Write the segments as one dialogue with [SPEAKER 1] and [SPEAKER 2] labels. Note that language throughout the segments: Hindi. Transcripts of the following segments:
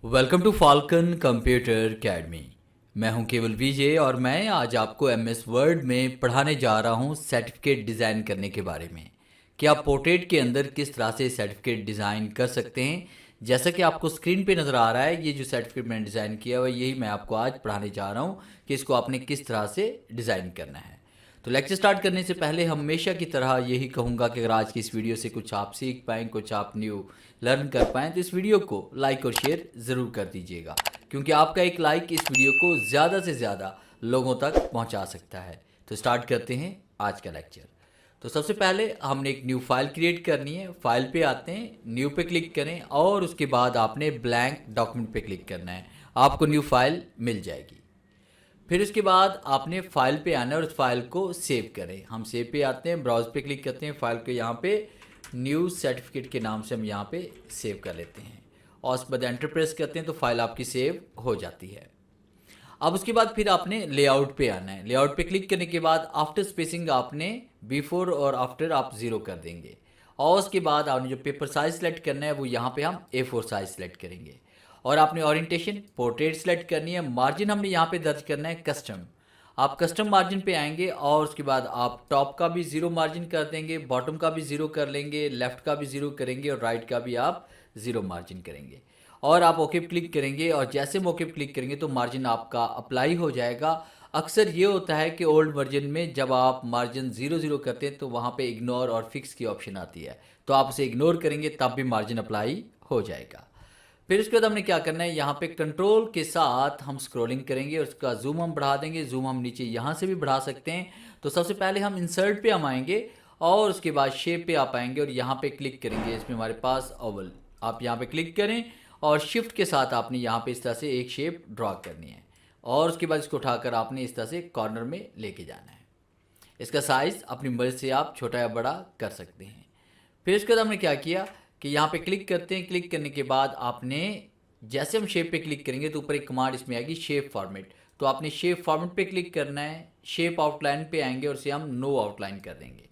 [SPEAKER 1] Welcome to falcon computer academy. मैं हूं केवल विजय और मैं आज आपको एमएस वर्ड में पढ़ाने जा रहा हूं सर्टिफिकेट डिज़ाइन करने के बारे में कि आप पोर्ट्रेट के अंदर किस तरह से सर्टिफिकेट डिज़ाइन कर सकते हैं। जैसा कि आपको स्क्रीन पे नज़र आ रहा है, ये जो सर्टिफिकेट मैंने डिज़ाइन किया हुआ है यही मैं आपको आज पढ़ाने जा रहा हूँ कि इसको आपने किस तरह से डिज़ाइन करना है। तो लेक्चर स्टार्ट करने से पहले हमेशा की तरह यही कहूँगा कि अगर आज की इस वीडियो से कुछ आप सीख पाएँ, कुछ आप न्यू लर्न कर पाएँ, तो इस वीडियो को लाइक और शेयर ज़रूर कर दीजिएगा, क्योंकि आपका एक लाइक इस वीडियो को ज़्यादा से ज़्यादा लोगों तक पहुँचा सकता है। तो स्टार्ट करते हैं आज का लेक्चर। तो सबसे पहले हमने एक न्यू फाइल क्रिएट करनी है। फाइल पे आते हैं, न्यू पे क्लिक करें और उसके बाद आपने ब्लैंक डॉक्यूमेंट पे क्लिक करना है, आपको न्यू फाइल मिल जाएगी। फिर उसके बाद आपने फाइल पे आना है और उस फाइल को सेव करें। हम सेव पे आते हैं, ब्राउज पे क्लिक करते हैं, फाइल को यहाँ पे न्यू सर्टिफिकेट के नाम से हम यहाँ पे सेव कर लेते हैं और उसके बाद एंटर प्रेस करते हैं तो फाइल आपकी सेव हो जाती है। अब उसके बाद फिर आपने लेआउट पे आना है। लेआउट पे क्लिक करने के बाद आफ्टर स्पेसिंग आपने बिफोर और आफ्टर आप 0 कर देंगे और उसके बाद आपने जो पेपर साइज सेलेक्ट करना है वो यहाँ पे हम A4 साइज सेलेक्ट करेंगे और आपने ओरिएंटेशन पोर्ट्रेट सेलेक्ट करनी है। मार्जिन हमने यहाँ पे दर्ज करना है कस्टम। आप कस्टम मार्जिन पे आएंगे और उसके बाद आप टॉप का भी 0 मार्जिन कर देंगे, बॉटम का भी 0 कर लेंगे, लेफ्ट का भी 0 करेंगे और राइट का भी आप 0 मार्जिन करेंगे और आप ओके पे क्लिक करेंगे और जैसे हम ओके पे क्लिक करेंगे तो मार्जिन आपका अप्लाई हो जाएगा। अक्सर ये होता है कि ओल्ड वर्जन में जब आप मार्जिन 0 करते हैं तो वहाँ पे इग्नोर और फिक्स की ऑप्शन आती है, तो आप उसे इग्नोर करेंगे तब भी मार्जिन अप्लाई हो जाएगा। फिर उसके बाद हमने क्या करना है, यहाँ पे कंट्रोल के साथ हम स्क्रॉलिंग करेंगे और उसका जूम हम बढ़ा देंगे। जूम हम नीचे यहाँ से भी बढ़ा सकते हैं। तो सबसे पहले हम इंसर्ट पे हम आएंगे और उसके बाद शेप पे आप आएंगे और यहाँ पे क्लिक करेंगे। इसमें हमारे पास ओवल, आप यहाँ पे क्लिक करें और शिफ्ट के साथ आपने यहाँ पे इस तरह से एक शेप ड्रॉ करनी है और उसके बाद इसको उठाकर आपने इस तरह से कॉर्नर में लेके जाना है। इसका साइज़ अपनी मर्ज़ी से आप छोटा या बड़ा कर सकते हैं। फिर उसके बाद हमने क्या किया कि यहाँ पे क्लिक करते हैं। क्लिक करने के बाद आपने जैसे हम शेप पे क्लिक करेंगे तो ऊपर एक कमांड इसमें आएगी शेप फॉर्मेट, तो आपने शेप फॉर्मेट पे क्लिक करना है। शेप आउटलाइन पे आएंगे और इसे हम नो आउटलाइन कर देंगे।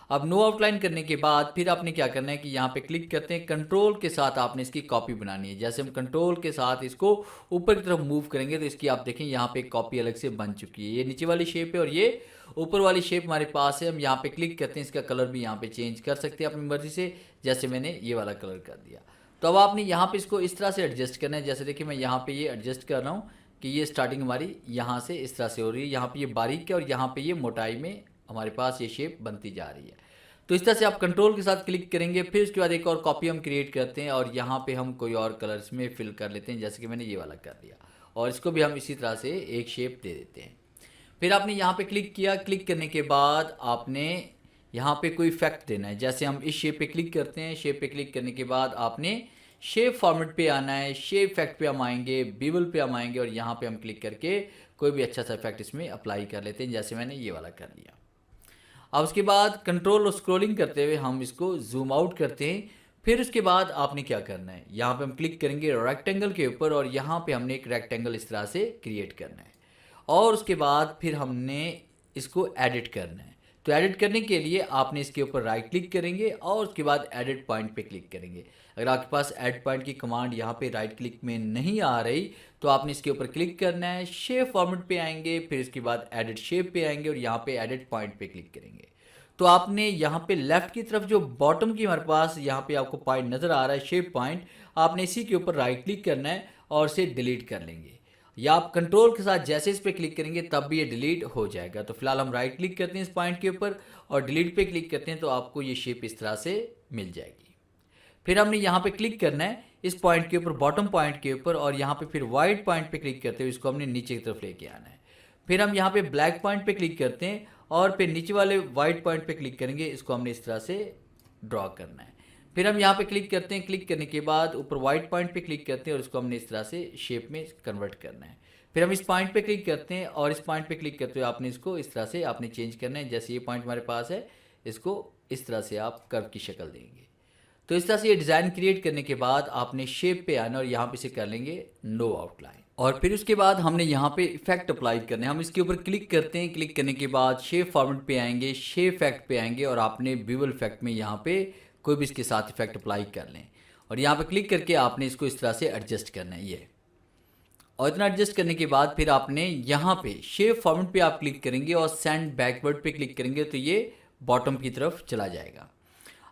[SPEAKER 1] अब नो आउटलाइन करने के बाद फिर आपने क्या करना है कि यहाँ पे क्लिक करते हैं, कंट्रोल के साथ आपने इसकी कॉपी बनानी है। जैसे हम कंट्रोल के साथ इसको ऊपर की तरफ मूव करेंगे तो इसकी आप देखें यहाँ पे एक कॉपी अलग से बन चुकी है। ये नीचे वाली शेप है और ये ऊपर वाली शेप हमारे पास है। हम यहाँ पे क्लिक करते हैं, इसका कलर भी यहाँ पे चेंज कर सकते हैं अपनी मर्जी से, जैसे मैंने ये वाला कलर कर दिया। तो अब आपने यहाँ पे इसको इस तरह से एडजस्ट करना है। जैसे देखिए मैं यहाँ पे ये एडजस्ट कर रहा हूँ कि ये स्टार्टिंग हमारी यहाँ से इस तरह से हो रही है, यहाँ पे ये बारीक है और यहाँ पे ये मोटाई में हमारे पास ये शेप बनती जा रही है। तो इस तरह से आप कंट्रोल के साथ क्लिक करेंगे। फिर उसके बाद एक और कॉपी हम क्रिएट करते हैं और यहाँ पे हम कोई और कलर्स में फिल कर लेते हैं, जैसे कि मैंने ये वाला कर दिया और इसको भी हम इसी तरह से एक शेप दे देते हैं। फिर आपने यहाँ पे क्लिक किया। क्लिक करने के बाद आपने यहाँ पे कोई इफेक्ट देना है। जैसे हम इस शेप पे क्लिक करते हैं, शेप पे क्लिक करने के बाद आपने शेप फॉर्मेट पे आना है। शेप इफेक्ट पे हम आएंगे, बीवल पे हम आएंगे और यहाँ पे हम क्लिक करके कोई भी अच्छा सा इफेक्ट इसमें अप्लाई कर लेते हैं, जैसे मैंने ये वाला कर दिया। अब उसके बाद कंट्रोल और स्क्रॉलिंग करते हुए हम इसको जूम आउट करते हैं। फिर उसके बाद आपने क्या करना है, यहाँ पे हम क्लिक करेंगे रेक्टेंगल के ऊपर और यहाँ पे हमने एक रेक्टेंगल इस तरह से क्रिएट करना है और उसके बाद फिर हमने इसको एडिट करना है। तो एडिट करने के लिए आपने इसके ऊपर राइट क्लिक करेंगे और उसके बाद एडिट पॉइंट पे क्लिक करेंगे। अगर आपके पास एड पॉइंट की कमांड यहाँ पे राइट क्लिक में नहीं आ रही तो आपने इसके ऊपर क्लिक करना है। शेप फॉर्मेट पे आएंगे, फिर इसके बाद एडिट शेप पे आएंगे और यहाँ पे एडिट पॉइंट पे क्लिक करेंगे। तो आपने यहाँ पे लेफ्ट की तरफ जो बॉटम की हमारे पास यहाँ पे आपको पॉइंट नज़र आ रहा है शेप पॉइंट, आपने इसी के ऊपर राइट क्लिक करना है और इसे डिलीट कर लेंगे, या आप कंट्रोल के साथ जैसे इस पर क्लिक करेंगे तब भी ये डिलीट हो जाएगा। तो फिलहाल हम राइट क्लिक करते हैं इस पॉइंट के ऊपर और डिलीट पे क्लिक करते हैं तो आपको ये शेप इस तरह से मिल जाएगी। फिर हमने यहाँ पे क्लिक करना है इस पॉइंट के ऊपर, बॉटम पॉइंट के ऊपर, और यहाँ पे फिर वाइट पॉइंट पे क्लिक करते हुए इसको हमने नीचे की तरफ लेके आना है। फिर हम यहाँ पे ब्लैक पॉइंट पे क्लिक करते हैं और फिर नीचे वाले वाइट पॉइंट पे क्लिक करेंगे, इसको हमने इस तरह से ड्रॉ करना है। फिर हम यहाँ पे क्लिक करते हैं। क्लिक करने के बाद ऊपर वाइट पॉइंट पे क्लिक करते हैं और इसको हमने इस तरह से शेप में कन्वर्ट करना है। फिर हम इस पॉइंट पे क्लिक करते हैं और इस पॉइंट पे क्लिक करते हुए आपने इसको इस तरह से आपने चेंज करना है। जैसे ये पॉइंट हमारे पास है, इसको इस तरह से आप कर्व की शक्ल देंगे। तो इस तरह से ये डिज़ाइन क्रिएट करने के बाद आपने शेप पे आना और यहाँ पे से कर लेंगे नो आउटलाइन और फिर उसके बाद हमने यहाँ पे इफेक्ट अप्लाई करने हैं। हम इसके ऊपर क्लिक करते हैं। क्लिक करने के बाद शेप फॉर्मेट पे आएंगे, शेप इफेक्ट पे आएंगे और आपने बीवल इफेक्ट में यहाँ पे कोई भी इसके साथ इफेक्ट अप्लाई कर लें और यहाँ पे क्लिक करके आपने इसको इस तरह से एडजस्ट करना है ये। और इतना एडजस्ट करने के बाद फिर आपने यहाँ पे शेप फॉर्मेट पे आप क्लिक करेंगे और सेंड बैकवर्ड पे क्लिक करेंगे तो ये बॉटम की तरफ चला जाएगा।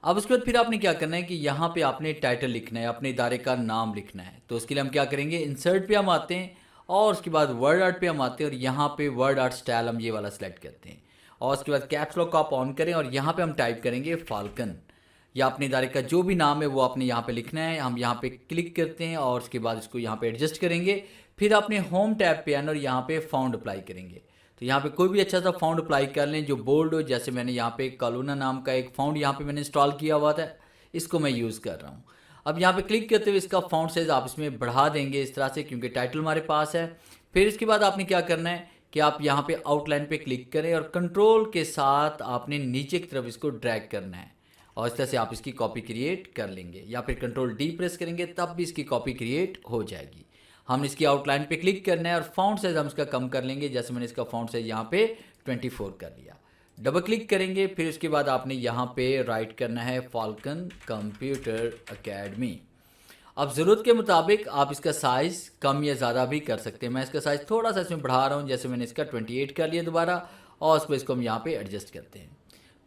[SPEAKER 1] अब उसके बाद फिर आपने क्या करना है कि यहाँ पे आपने टाइटल लिखना है, अपने इदारे का नाम लिखना है। तो उसके लिए हम क्या करेंगे, इंसर्ट पे हम आते हैं और उसके बाद वर्ड आर्ट पे हम आते हैं और यहाँ पे वर्ड आर्ट स्टाइल हम ये वाला सेलेक्ट करते हैं। और उसके बाद कैप्स लॉक को आप ऑन करें और यहाँ पे हम टाइप करेंगे फाल्कन, या अपने इदारे का जो भी नाम है वो आपने यहाँ पे लिखना है। हम यहाँ पे क्लिक करते हैं और उसके बाद इसको यहाँ पे एडजस्ट करेंगे। फिर अपने होम टैब पे आना और यहाँ पे फाउंड अप्लाई करेंगे। तो यहाँ पे कोई भी अच्छा सा फाउंड अप्लाई कर लें जो बोल्ड हो। जैसे मैंने यहाँ पे कॉलोना नाम का एक फाउंड यहाँ पे मैंने इंस्टॉल किया हुआ था, इसको मैं यूज़ कर रहा हूँ। अब यहाँ पे क्लिक करते हुए इसका फाउंड साइज आप इसमें बढ़ा देंगे इस तरह से, क्योंकि टाइटल हमारे पास है। फिर इसके बाद आपने क्या करना है कि आप यहाँ पे आउटलाइन पे क्लिक करें और कंट्रोल के साथ आपने नीचे की तरफ इसको ड्रैग करना है और इस तरह से आप इसकी कॉपी क्रिएट कर लेंगे, या फिर कंट्रोल डी प्रेस करेंगे तब भी इसकी कॉपी क्रिएट हो जाएगी। हम इसकी आउटलाइन पे क्लिक करना है और फाउंट साइज हम इसका कम कर लेंगे। जैसे मैंने इसका फाउंट साइज यहाँ पे 24 कर लिया। डबल क्लिक करेंगे, फिर उसके बाद आपने यहाँ पे राइट करना है फाल्कन कंप्यूटर एकेडमी। अब ज़रूरत के मुताबिक आप इसका साइज़ कम या ज़्यादा भी कर सकते हैं। मैं इसका साइज़ थोड़ा सा इसमें बढ़ा रहा हूँ, जैसे मैंने इसका 28 कर लिया दोबारा, और उसको इसको हम यहाँ पे एडजस्ट करते हैं।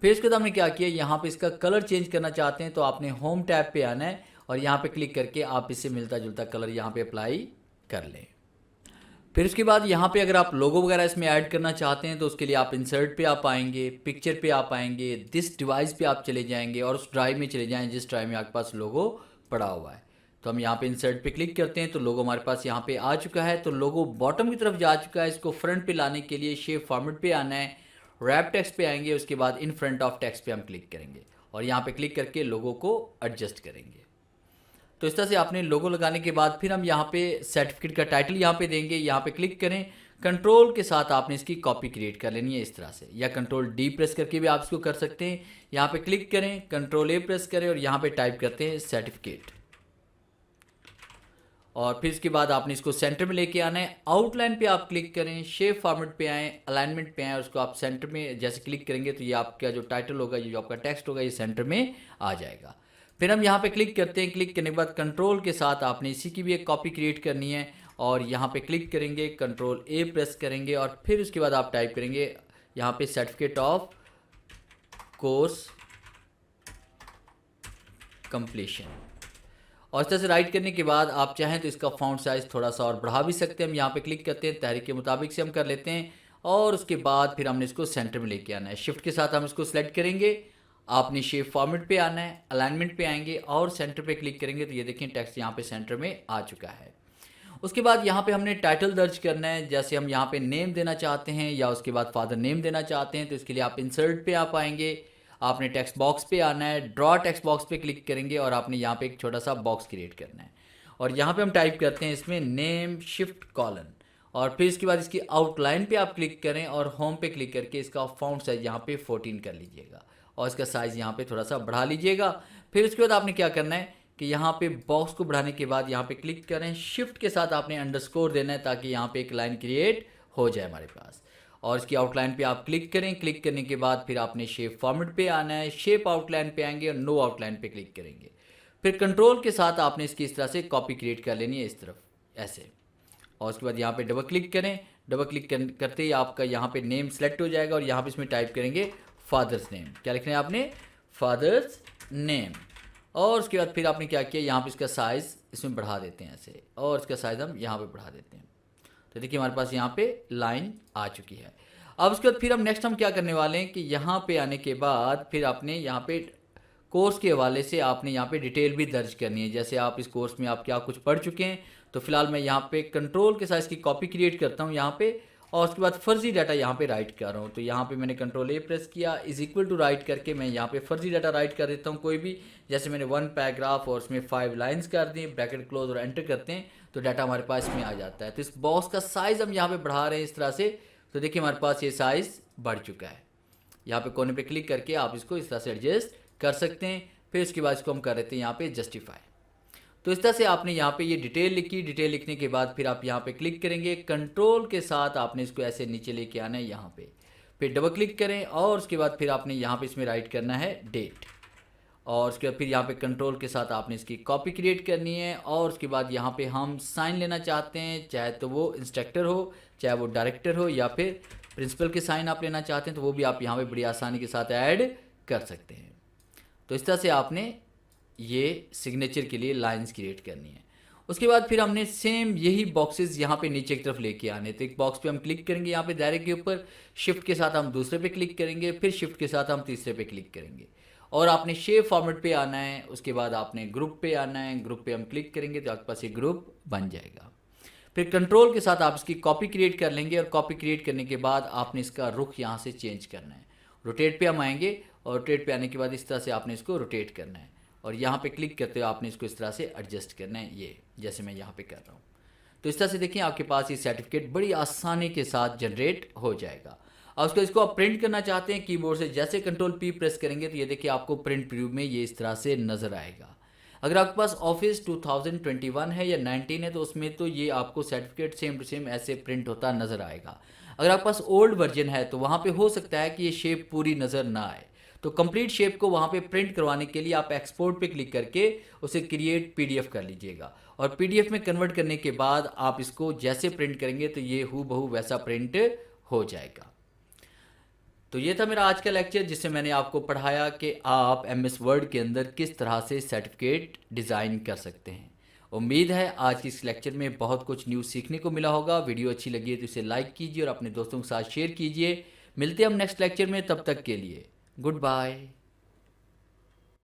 [SPEAKER 1] फिर इसके बाद हमने क्या किया, यहाँ पे इसका कलर चेंज करना चाहते हैं तो आपने होम टैब पे आना है और यहाँ पे क्लिक करके आप इससे मिलता जुलता कलर यहाँ पे अप्लाई कर लें। फिर उसके बाद यहाँ पे अगर आप लोगो वगैरह इसमें ऐड करना चाहते हैं तो उसके लिए आप इंसर्ट पे आप आएंगे, पिक्चर पे आप आएंगे, दिस डिवाइस पे आप चले जाएंगे और उस ड्राइव में चले जाएं जिस ड्राइव में आपके पास लोगो पड़ा हुआ है। तो हम यहाँ पे इंसर्ट पे क्लिक करते हैं तो लोगो हमारे पास यहाँ पे आ चुका है। तो लोगो बॉटम की तरफ जा चुका है। इसको फ्रंट पे लाने के लिए शेप फॉर्मेट पे आना है, रैप टेक्स्ट पे आएंगे, उसके बाद इन फ्रंट ऑफ टेक्स्ट पे हम क्लिक करेंगे और यहाँ पे क्लिक करके लोगो को एडजस्ट करेंगे। तो इस तरह से आपने लोगो लगाने के बाद फिर हम यहाँ पे सर्टिफिकेट का टाइटल यहाँ पे देंगे। यहाँ पे क्लिक करें, कंट्रोल के साथ आपने इसकी कॉपी क्रिएट कर लेनी है इस तरह से, या कंट्रोल डी प्रेस करके भी आप इसको कर सकते हैं। यहाँ पे क्लिक करें, कंट्रोल ए प्रेस करें और यहाँ पे टाइप करते हैं सर्टिफिकेट। और फिर इसके बाद आपने इसको सेंटर में लेके आना है। आउटलाइन पे आप क्लिक करें, शेप फॉर्मेट पे आएँ, अलाइनमेंट पे आएँ और उसको आप सेंटर में जैसे क्लिक करेंगे तो ये आपका जो टाइटल होगा, ये जो आपका टेक्स्ट होगा, ये सेंटर में आ जाएगा। फिर हम यहाँ पे क्लिक करते हैं। क्लिक करने के बाद कंट्रोल के साथ आपने इसी की भी एक कॉपी क्रिएट करनी है और यहाँ पे क्लिक करेंगे, कंट्रोल ए प्रेस करेंगे और फिर उसके बाद आप टाइप करेंगे यहाँ पे सर्टिफिकेट ऑफ कोर्स कंप्लीशन। और इस तरह से राइट करने के बाद आप चाहें तो इसका फॉन्ट साइज़ थोड़ा सा और बढ़ा भी सकते हैं। हम यहाँ पे क्लिक करते हैं, तहरीक के मुताबिक से हम कर लेते हैं और उसके बाद फिर हमने इसको सेंटर में लेके आना है। शिफ्ट के साथ हम इसको सेलेक्ट करेंगे, आपने शेप फॉर्मेट पे आना है, अलाइनमेंट पे आएंगे और सेंटर पे क्लिक करेंगे तो ये देखें टेक्स्ट यहाँ पे सेंटर में आ चुका है। उसके बाद यहाँ पे हमने टाइटल दर्ज करना है। जैसे हम यहाँ पे नेम देना चाहते हैं या उसके बाद फादर नेम देना चाहते हैं तो इसके लिए आप इंसर्ट पे आप आएंगे, आपने टेक्स्ट बॉक्स पे आना है, ड्रॉ टेक्स्ट बॉक्स पे क्लिक करेंगे और आपने यहाँ पे एक छोटा सा बॉक्स क्रिएट करना है और यहाँ पे हम टाइप करते हैं इसमें नेम शिफ्ट कॉलन और फिर इसके बाद इसकी आउटलाइन पे आप क्लिक करें और होम पे क्लिक करके इसका फॉन्ट साइज यहाँ पे 14 कर लीजिएगा और इसका साइज़ यहाँ पे थोड़ा सा बढ़ा लीजिएगा। फिर उसके बाद आपने क्या करना है कि यहाँ पे बॉक्स को बढ़ाने के बाद यहाँ पे क्लिक करें, शिफ्ट के साथ आपने अंडरस्कोर देना है ताकि यहाँ पे एक लाइन क्रिएट हो जाए हमारे पास। और इसकी आउटलाइन पे आप क्लिक करें। क्लिक करने के बाद फिर आपने शेप फॉर्मेट पे आना है, शेप आउटलाइन पे आएंगे और नो आउटलाइन पे क्लिक करेंगे। फिर कंट्रोल के साथ आपने इसकी इस तरह से कॉपी क्रिएट कर लेनी है इस तरफ ऐसे, और उसके बाद यहाँ पे डबल क्लिक करें। डबल क्लिक करते ही आपका यहाँ पे नेम सेलेक्ट हो जाएगा और यहाँ पे इसमें टाइप करेंगे फादर्स नेम। क्या लिखना है आपने, फादर्स नेम। और उसके बाद फिर आपने क्या किया, यहाँ पे इसका साइज़ इसमें बढ़ा देते हैं ऐसे और इसका साइज़ हम यहाँ पे बढ़ा देते हैं। तो देखिए हमारे पास यहाँ पे लाइन आ चुकी है। अब उसके बाद फिर हम नेक्स्ट हम क्या करने वाले हैं कि यहाँ पे आने के बाद फिर आपने यहाँ पे कोर्स के हवाले से आपने यहाँ पे डिटेल भी दर्ज करनी है। जैसे आप इस कोर्स में आप क्या कुछ पढ़ चुके हैं, तो फिलहाल मैं यहाँ पे कंट्रोल के साथ इसकी कॉपी क्रिएट करता हूँ यहाँ पे और उसके बाद फर्जी डाटा यहाँ पे राइट कर रहा हूँ। तो यहाँ पे मैंने कंट्रोल ए प्रेस किया, इज इक्वल टू राइट करके मैं यहाँ पे फर्जी डाटा राइट कर देता हूँ कोई भी। जैसे मैंने 1 पैराग्राफ और उसमें 5 लाइन्स कर दी, ब्रैकेट क्लोज और एंटर करते हैं तो डाटा हमारे पास इसमें आ जाता है। तो इस बॉक्स का साइज़ हम यहाँ पे बढ़ा रहे हैं इस तरह से। तो देखिए हमारे पास ये साइज़ बढ़ चुका है। यहाँ पे कोने पे क्लिक करके आप इसको इस तरह से एडजस्ट कर सकते हैं। फिर उसके बाद इसको हम कर देते हैं यहाँ पे जस्टिफाई। तो इस तरह से आपने यहाँ पे ये डिटेल लिखी। डिटेल लिखने के बाद फिर आप यहाँ पे क्लिक करेंगे, कंट्रोल के साथ आपने इसको ऐसे नीचे लेके आना है यहाँ पे, फिर डबल क्लिक करें और उसके बाद फिर आपने यहाँ पे इसमें राइट करना है डेट और उसके बाद फिर यहाँ पे कंट्रोल के साथ आपने इसकी कॉपी क्रिएट करनी है। और उसके बाद यहाँ पे हम साइन लेना चाहते हैं, चाहे तो वो इंस्ट्रक्टर हो, चाहे वो डायरेक्टर हो, या फिर प्रिंसिपल के साइन आप लेना चाहते हैं तो वो भी आप यहाँ पे बड़ी आसानी के साथ ऐड कर सकते हैं। तो इस तरह से आपने ये सिग्नेचर के लिए लाइंस क्रिएट करनी है। उसके बाद फिर हमने सेम यही बॉक्सेस यहाँ पे नीचे की तरफ लेके आने। तो एक बॉक्स पे हम क्लिक करेंगे यहाँ पे दायरे के ऊपर, शिफ्ट के साथ हम दूसरे पे क्लिक करेंगे, फिर शिफ्ट के साथ हम तीसरे पे क्लिक करेंगे और आपने शेप फॉर्मेट पे आना है। उसके बाद आपने ग्रुप पे आना है, ग्रुप पे हम क्लिक करेंगे तो आपके पास ये ग्रुप बन जाएगा। फिर कंट्रोल के साथ आप इसकी कॉपी क्रिएट कर लेंगे और कॉपी क्रिएट करने के बाद आपने इसका रुख यहाँ से चेंज करना है। रोटेट पे हम आएंगे और रोटेट पे आने के बाद इस तरह से आपने इसको रोटेट करना है और यहाँ पे क्लिक करते हुए आपने इसको इस तरह से एडजस्ट करना है, ये जैसे मैं यहाँ पे कर रहा हूँ। तो इस तरह से देखिए आपके पास ये सर्टिफिकेट बड़ी आसानी के साथ जनरेट हो जाएगा। और उसको इसको आप प्रिंट करना चाहते हैं कीबोर्ड से, जैसे कंट्रोल पी प्रेस करेंगे तो ये देखिए आपको प्रिंट प्रीव्यू में ये इस तरह से नज़र आएगा। अगर आपके पास ऑफिस 2021 है या 19 है तो उसमें तो ये आपको सर्टिफिकेट सेम टू सेम ऐसे प्रिंट होता नज़र आएगा। अगर आपके पास ओल्ड वर्जन है तो वहाँ पे हो सकता है कि ये शेप पूरी नज़र ना आए। तो कंप्लीट शेप को वहाँ पे प्रिंट करवाने के लिए आप एक्सपोर्ट पे क्लिक करके उसे क्रिएट पीडीएफ कर लीजिएगा और पीडीएफ में कन्वर्ट करने के बाद आप इसको जैसे प्रिंट करेंगे तो ये हूबहू वैसा प्रिंट हो जाएगा। तो ये था मेरा आज का लेक्चर जिससे मैंने आपको पढ़ाया कि आप एमएस वर्ड के अंदर किस तरह से सर्टिफिकेट डिज़ाइन कर सकते हैं। उम्मीद है आज की इस लेक्चर में बहुत कुछ न्यूज़ सीखने को मिला होगा। वीडियो अच्छी लगी है तो इसे लाइक कीजिए और अपने दोस्तों के साथ शेयर कीजिए। मिलते हैं हम नेक्स्ट लेक्चर में, तब तक के लिए गुड बाय।